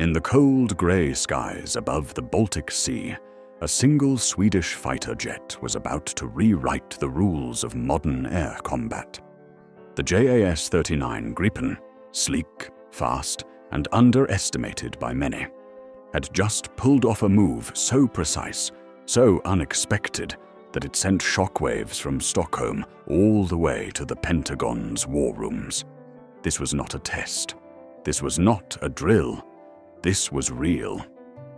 In the cold grey skies above the Baltic Sea, a single Swedish fighter jet was about to rewrite the rules of modern air combat. The JAS-39 Gripen, sleek, fast, and underestimated by many, had just pulled off a move so precise, so unexpected, that it sent shockwaves from Stockholm all the way to the Pentagon's war rooms. This was not a test. This was not a drill. This was real.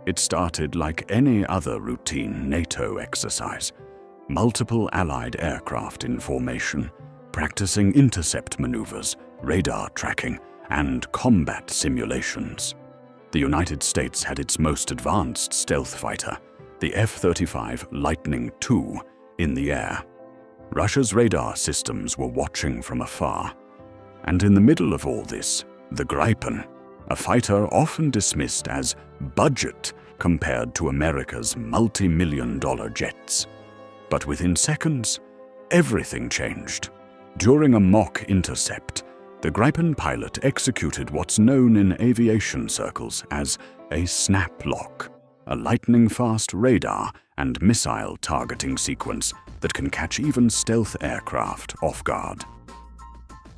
It started like any other routine NATO exercise. Multiple Allied aircraft in formation, practicing intercept maneuvers, radar tracking, and combat simulations. The United States had its most advanced stealth fighter, the F-35 Lightning II, in the air. Russia's radar systems were watching from afar. And in the middle of all this, the Gripen, a fighter often dismissed as budget compared to America's multi-million-dollar jets. But within seconds, everything changed. During a mock intercept, the Gripen pilot executed what's known in aviation circles as a snap lock, a lightning-fast radar and missile targeting sequence that can catch even stealth aircraft off guard.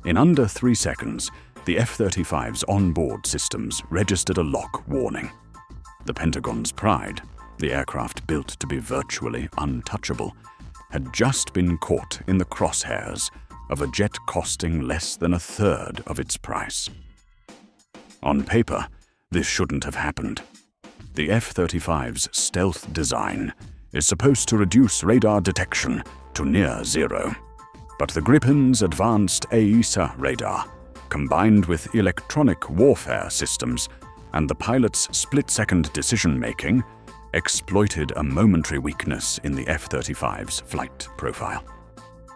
In under 3 seconds, the F-35's onboard systems registered a lock warning. The Pentagon's pride, the aircraft built to be virtually untouchable, had just been caught in the crosshairs of a jet costing less than a third of its price. On paper, this shouldn't have happened. The F-35's stealth design is supposed to reduce radar detection to near zero. But the Gripen's advanced AESA radar, combined with electronic warfare systems and the pilot's split-second decision-making, exploited a momentary weakness in the F-35's flight profile.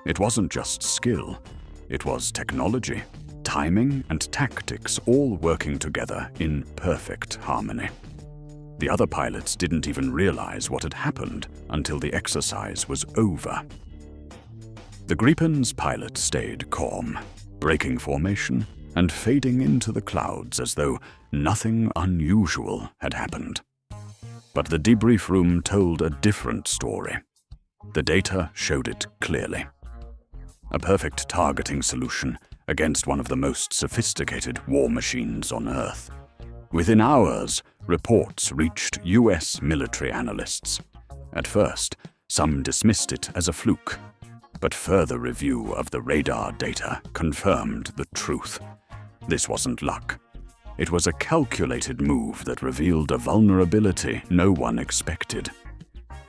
It wasn't just skill, it was technology, timing, and tactics all working together in perfect harmony. The other pilots didn't even realize what had happened until the exercise was over. The Gripen's pilot stayed calm, breaking formation and fading into the clouds as though nothing unusual had happened. But the debrief room told a different story. The data showed it clearly. A perfect targeting solution against one of the most sophisticated war machines on Earth. Within hours, reports reached US military analysts. At first, some dismissed it as a fluke, but further review of the radar data confirmed the truth. This wasn't luck. It was a calculated move that revealed a vulnerability no one expected.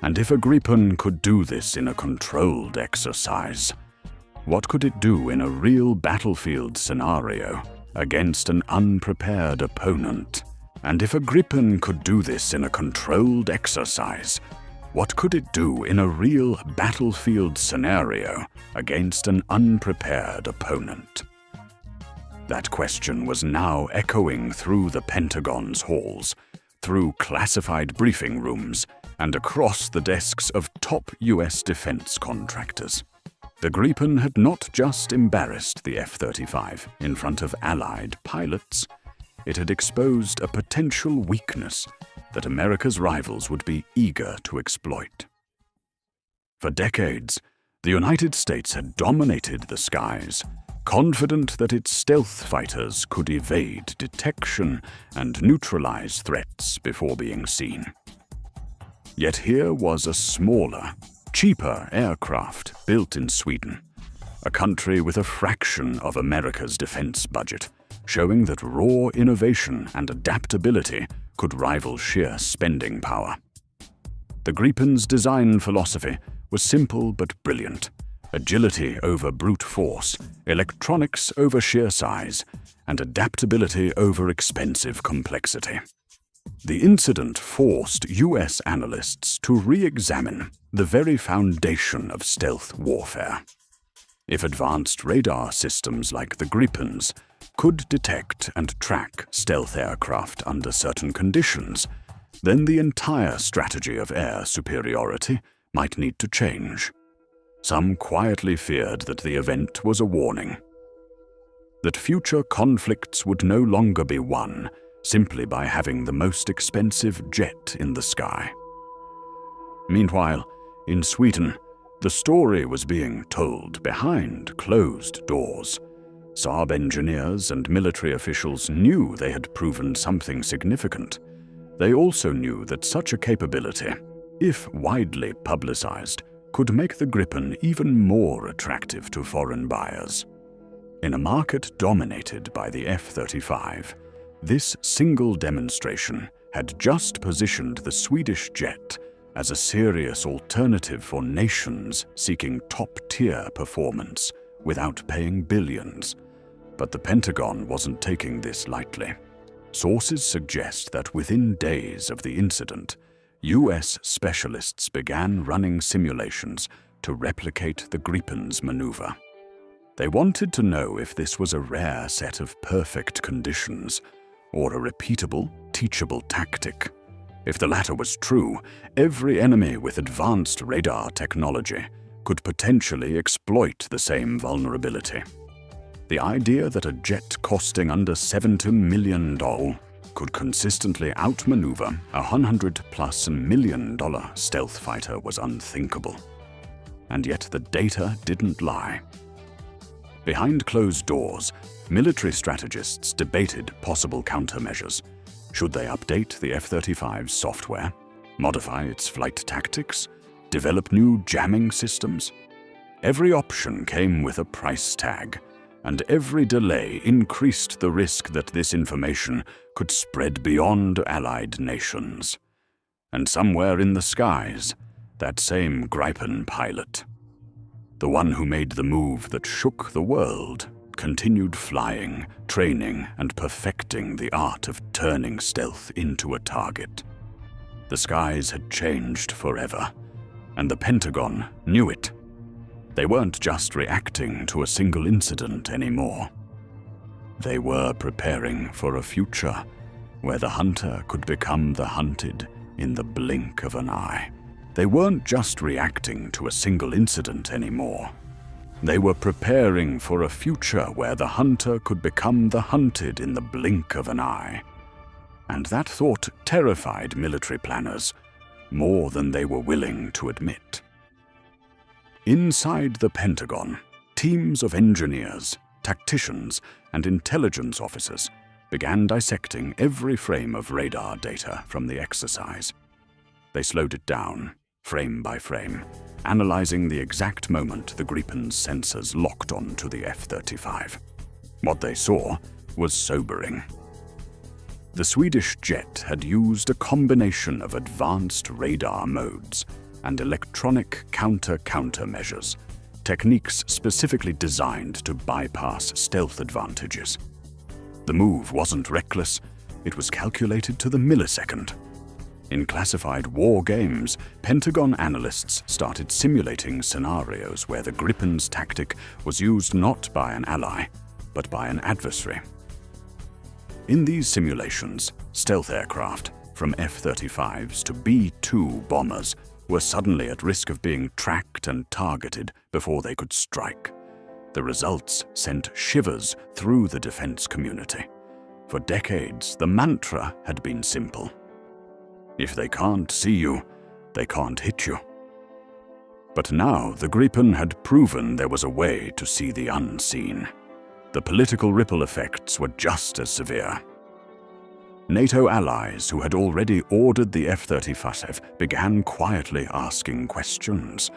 And if a Gripen could do this in a controlled exercise, what could it do in a real battlefield scenario against an unprepared opponent? And if a Gripen could do this in a controlled exercise, what could it do in a real battlefield scenario against an unprepared opponent? That question was now echoing through the Pentagon's halls, through classified briefing rooms, and across the desks of top US defense contractors. The Gripen had not just embarrassed the F-35 in front of Allied pilots, it had exposed a potential weakness that America's rivals would be eager to exploit. For decades, the United States had dominated the skies, confident that its stealth fighters could evade detection and neutralize threats before being seen. Yet here was a smaller, cheaper aircraft built in Sweden, a country with a fraction of America's defense budget, showing that raw innovation and adaptability could rival sheer spending power. The Gripen's design philosophy was simple but brilliant: agility over brute force, electronics over sheer size, and adaptability over expensive complexity. The incident forced US analysts to re-examine the very foundation of stealth warfare. If advanced radar systems like the Gripen's could detect and track stealth aircraft under certain conditions, then the entire strategy of air superiority might need to change. Some quietly feared that the event was a warning. That future conflicts would no longer be won simply by having the most expensive jet in the sky. Meanwhile, in Sweden, the story was being told behind closed doors. Saab engineers and military officials knew they had proven something significant. They also knew that such a capability, if widely publicized, could make the Gripen even more attractive to foreign buyers. In a market dominated by the F-35, this single demonstration had just positioned the Swedish jet as a serious alternative for nations seeking top-tier performance without paying billions. But the Pentagon wasn't taking this lightly. Sources suggest that within days of the incident, US specialists began running simulations to replicate the Gripen's maneuver. They wanted to know if this was a rare set of perfect conditions or a repeatable, teachable tactic. If the latter was true, every enemy with advanced radar technology could potentially exploit the same vulnerability. The idea that a jet costing under $70 million could consistently outmaneuver a $100+ million stealth fighter was unthinkable. And yet the data didn't lie. Behind closed doors, military strategists debated possible countermeasures. Should they update the F-35's software, modify its flight tactics, develop new jamming systems? Every option came with a price tag, and every delay increased the risk that this information could spread beyond allied nations. And somewhere in the skies, that same Gripen pilot, the one who made the move that shook the world, continued flying, training, and perfecting the art of turning stealth into a target. The skies had changed forever, and the Pentagon knew it. They weren't just reacting to a single incident anymore. They were preparing for a future where the hunter could become the hunted in the blink of an eye. They weren't just reacting to a single incident anymore. They were preparing for a future where the hunter could become the hunted in the blink of an eye. And that thought terrified military planners more than they were willing to admit. Inside the Pentagon, teams of engineers, tacticians, and intelligence officers began dissecting every frame of radar data from the exercise. They slowed it down, frame by frame, analyzing the exact moment the Gripen's sensors locked onto the F-35. What they saw was sobering. The Swedish jet had used a combination of advanced radar modes and electronic countermeasures, techniques specifically designed to bypass stealth advantages. The move wasn't reckless, it was calculated to the millisecond. In classified war games, Pentagon analysts started simulating scenarios where the Gripen's tactic was used not by an ally, but by an adversary. In these simulations, stealth aircraft, from F-35s to B-2 bombers, were suddenly at risk of being tracked and targeted before they could strike. The results sent shivers through the defense community. For decades, the mantra had been simple: if they can't see you, they can't hit you. But now the Gripen had proven there was a way to see the unseen. The political ripple effects were just as severe. NATO allies who had already ordered the F-35 began quietly asking questions.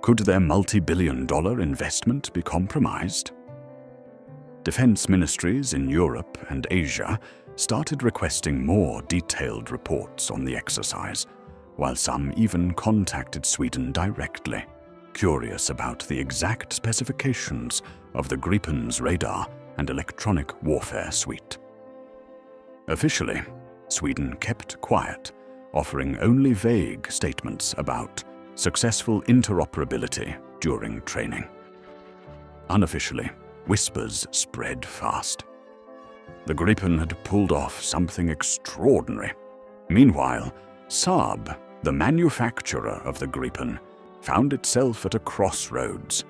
Could their multi-billion-dollar investment be compromised? Defense ministries in Europe and Asia started requesting more detailed reports on the exercise, while some even contacted Sweden directly, curious about the exact specifications of the Gripen's radar and electronic warfare suite. Officially, Sweden kept quiet, offering only vague statements about successful interoperability during training. Unofficially, whispers spread fast. The Gripen had pulled off something extraordinary. Meanwhile, Saab, the manufacturer of the Gripen, found itself at a crossroads.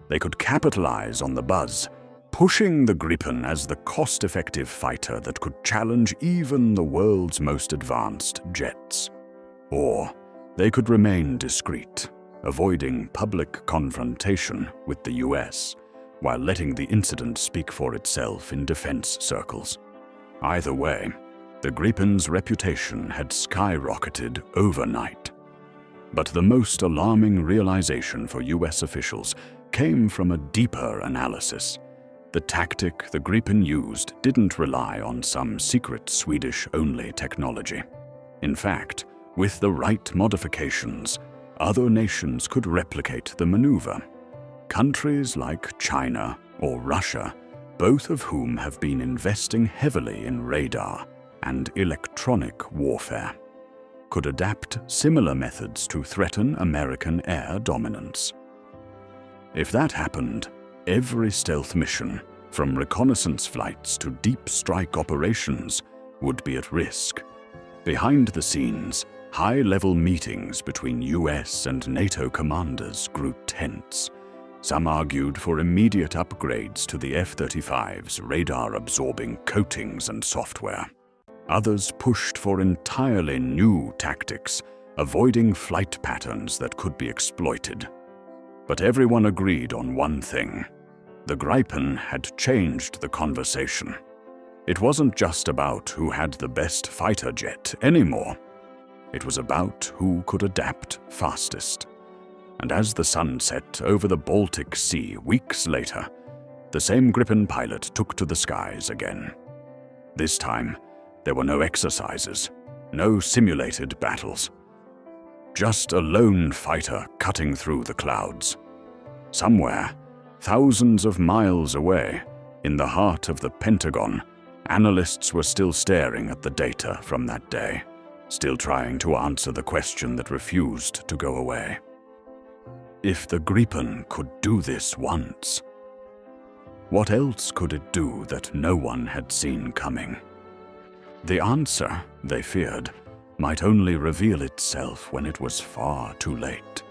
They could capitalize on the buzz, pushing the Gripen as the cost-effective fighter that could challenge even the world's most advanced jets. Or they could remain discreet, avoiding public confrontation with the US, while letting the incident speak for itself in defense circles. Either way, the Gripen's reputation had skyrocketed overnight. But the most alarming realization for US officials came from a deeper analysis. The tactic the Gripen used didn't rely on some secret Swedish-only technology. In fact, with the right modifications, other nations could replicate the maneuver. Countries like China or Russia, both of whom have been investing heavily in radar and electronic warfare, could adapt similar methods to threaten American air dominance. If that happened, every stealth mission, from reconnaissance flights to deep strike operations, would be at risk. Behind the scenes, high-level meetings between US and NATO commanders grew tense. Some argued for immediate upgrades to the F-35's radar-absorbing coatings and software. Others pushed for entirely new tactics, avoiding flight patterns that could be exploited. But everyone agreed on one thing. The Gripen had changed the conversation. It wasn't just about who had the best fighter jet anymore. It was about who could adapt fastest. And as the sun set over the Baltic Sea weeks later, the same Gripen pilot took to the skies again. This time, there were no exercises, no simulated battles. Just a lone fighter cutting through the clouds. Somewhere, thousands of miles away, in the heart of the Pentagon, analysts were still staring at the data from that day, still trying to answer the question that refused to go away. If the Gripen could do this once, what else could it do that no one had seen coming? The answer, they feared, might only reveal itself when it was far too late.